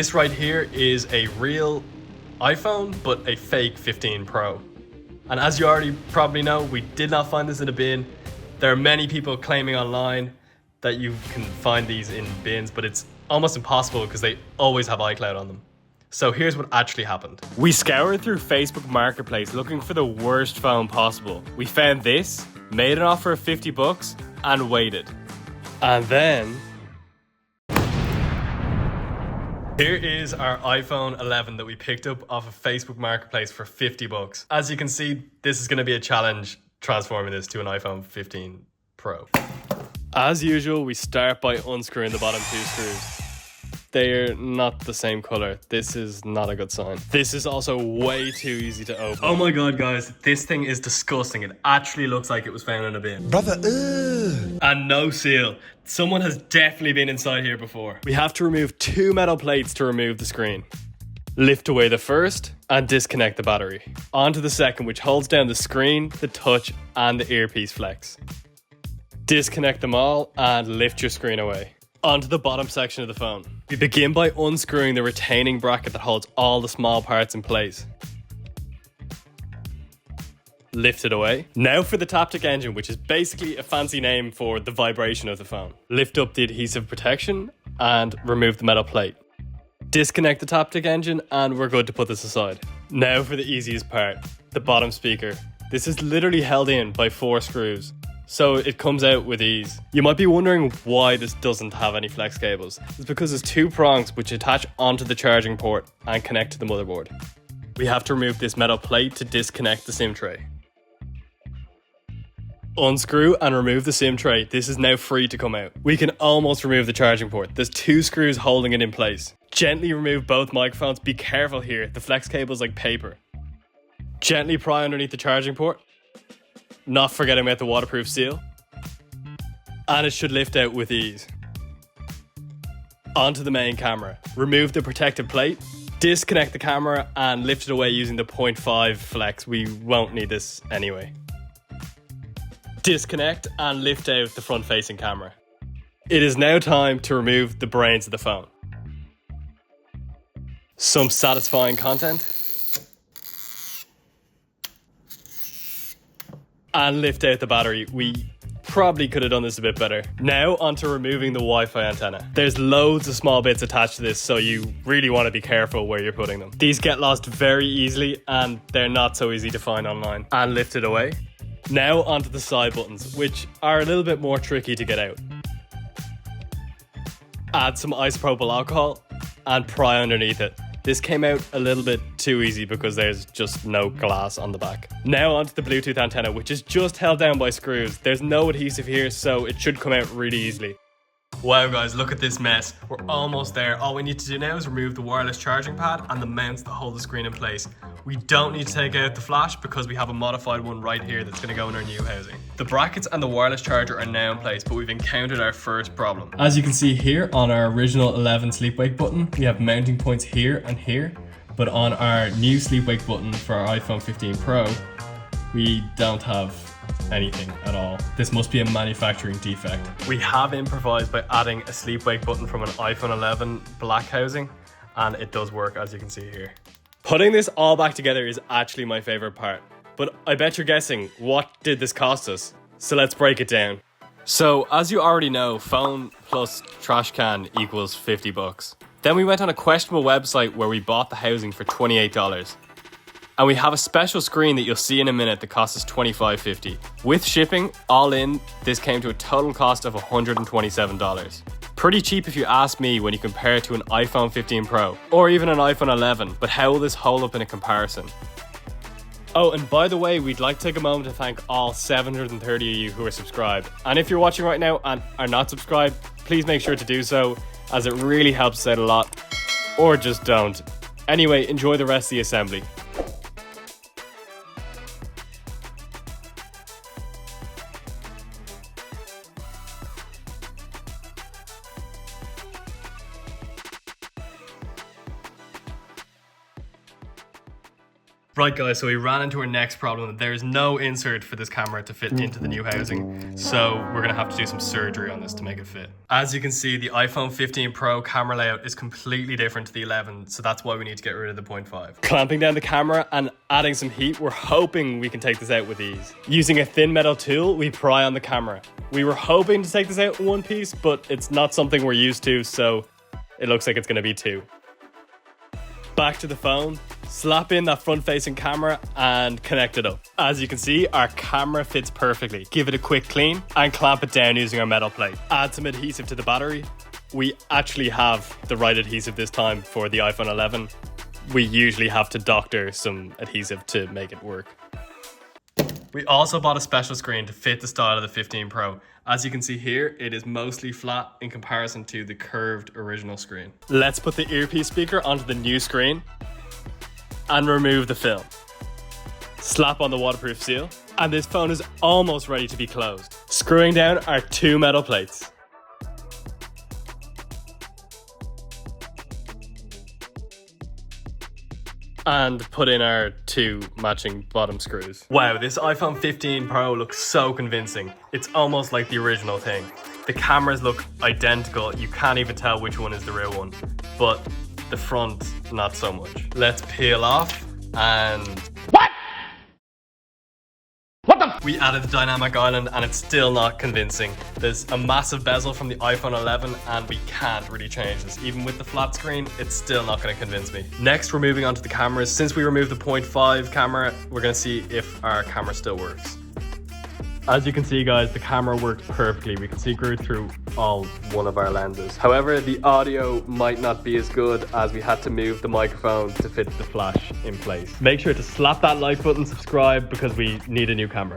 This right here is a real iPhone, but a fake 15 Pro. And as you already probably know, we did not find this in a bin. There are many people claiming online that you can find these in bins, but it's almost impossible because they always have iCloud on them. So here's what actually happened. We scoured through Facebook Marketplace looking for the worst phone possible. We found this, made an offer of 50 bucks, and waited. And then here is our iPhone 11 that we picked up off of Facebook Marketplace for 50 bucks. As you can see, this is going to be a challenge transforming this to an iPhone 15 Pro. As usual, we start by unscrewing the bottom two screws. They're not the same color. This is not a good sign. This is also way too easy to open. Oh my god, guys, this thing is disgusting. It actually looks like it was found in a bin. Brother, ugh. And no seal. Someone has definitely been inside here before. We have to remove two metal plates to remove the screen. Lift away the first and disconnect the battery. Onto the second, which holds down the screen, the touch, and the earpiece flex. Disconnect them all and lift your screen away. Onto the bottom section of the phone. We begin by unscrewing the retaining bracket that holds all the small parts in place. Lift it away. Now for the Taptic engine, which is basically a fancy name for the vibration of the phone. Lift up the adhesive protection and remove the metal plate. Disconnect the Taptic engine and we're good to put this aside. Now for the easiest part, the bottom speaker. This is literally held in by 4 screws, so it comes out with ease. You might be wondering why this doesn't have any flex cables. It's because there's 2 prongs which attach onto the charging port and connect to the motherboard. We have to remove this metal plate to disconnect the SIM tray. Unscrew and remove the SIM tray. This is now free to come out. We can almost remove the charging port. There's 2 screws holding it in place. Gently remove both microphones. Be careful here. The flex cable is like paper. Gently pry underneath the charging port. Not forgetting about the waterproof seal. And it should lift out with ease. Onto the main camera. Remove the protective plate. Disconnect the camera and lift it away using the 0.5 flex. We won't need this anyway. Disconnect and lift out the front-facing camera. It is now time to remove the brains of the phone. Some satisfying content. And lift out the battery. We probably could have done this a bit better. Now onto removing the Wi-Fi antenna. There's loads of small bits attached to this, so you really want to be careful where you're putting them. These get lost very easily and they're not so easy to find online. And lift it away. Now onto the side buttons, which are a little bit more tricky to get out. Add some isopropyl alcohol and pry underneath it. This came out a little bit too easy because there's just no glass on the back. Now onto the Bluetooth antenna, which is just held down by screws. There's no adhesive here, so it should come out really easily. Wow guys, look at this mess. We're almost there. All we need to do now is remove the wireless charging pad and the mounts that hold the screen in place. We don't need to take out the flash because we have a modified one right here that's going to go in our new housing. The brackets and the wireless charger are now in place, but we've encountered our first problem. As you can see here on our original 11 sleep wake button, we have mounting points here and here, but on our new sleep wake button for our iPhone 15 Pro, we don't have anything at all. This must be a manufacturing defect. We have improvised by adding a sleep wake button from an iPhone 11 black housing, and it does work, as you can see here. Putting this all back together is actually my favorite part, but I bet you're guessing, what did this cost us? So let's break it down. So as you already know, phone plus trash can equals 50 bucks. Then we went on a questionable website where we bought the housing for $28. And we have a special screen that you'll see in a minute that costs us $25.50. With shipping, all in, this came to a total cost of $127. Pretty cheap if you ask me when you compare it to an iPhone 15 Pro, or even an iPhone 11, but how will this hold up in a comparison? Oh, and by the way, we'd like to take a moment to thank all 730 of you who are subscribed. And if you're watching right now and are not subscribed, please make sure to do so, as it really helps us out a lot. Or just don't. Anyway, enjoy the rest of the assembly. Right guys, so we ran into our next problem. There's no insert for this camera to fit into the new housing, so we're gonna have to do some surgery on this to make it fit. As you can see, the iPhone 15 Pro camera layout is completely different to the 11, so that's why we need to get rid of the 0.5. Clamping down the camera and adding some heat, we're hoping we can take this out with ease. Using a thin metal tool, we pry on the camera. We were hoping to take this out in one piece, but it's not something we're used to, so it looks like it's gonna be two. Back to the phone, slap in that front-facing camera and connect it up. As you can see, our camera fits perfectly. Give it a quick clean and clamp it down using our metal plate. Add some adhesive to the battery. We actually have the right adhesive this time for the iPhone 11. We usually have to doctor some adhesive to make it work. We also bought a special screen to fit the style of the 15 Pro. As you can see here, it is mostly flat in comparison to the curved original screen. Let's put the earpiece speaker onto the new screen and remove the film. Slap on the waterproof seal, and this phone is almost ready to be closed. Screwing down our two metal plates. And put in our two matching bottom screws. Wow, this iPhone 15 Pro looks so convincing. It's almost like the original thing. The cameras look identical. You can't even tell which one is the real one. But the front, not so much. Let's peel off and... What? We added the dynamic island and it's still not convincing. There's a massive bezel from the iPhone 11 and we can't really change this. Even with the flat screen, it's still not going to convince me. Next, we're moving on to the cameras. Since we removed the 0.5 camera, we're going to see if our camera still works. As you can see guys, the camera works perfectly. We can see through all one of our lenses. However, the audio might not be as good as we had to move the microphone to fit the flash in place. Make sure to slap that like button, subscribe, because we need a new camera.